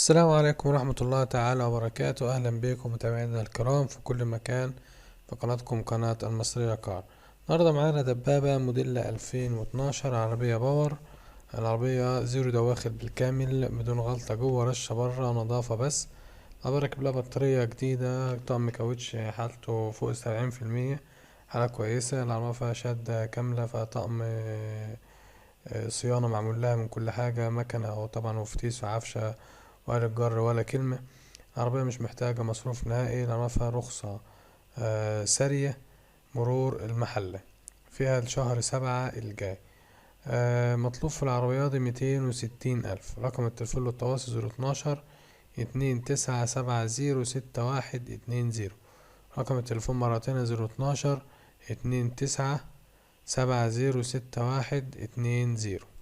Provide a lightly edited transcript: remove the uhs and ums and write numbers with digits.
السلام عليكم ورحمة الله تعالى وبركاته. أهلا بكم متابعينا الكرام في كل مكان في قناتكم قناة المصرية كار. النهاردة معانا دبابة موديل 2012 عربية باور. العربية زيرو دواخل بالكامل بدون غلطة جوه، رشة برا، نظافة بس. العربية راكب لها بطارية جديدة، طقم كاوتش حالته فوق 70%، حالة كويسة. العربية فيها شدة كاملة، فيها طقم صيانة معمول لها من كل حاجة، مكنة وطبعا وفتيس وعفشة ولا جر ولا كلمة. العربية مش محتاجة مصروف نهائي، العربية فيها رخصة سارية مرور المحلة، فيها لشهر 7 الجاي. مطلوب في العربية دي 260,000. رقم التليفون للتواصل 012 29706120. رقم التليفون مرتين 012 29706120.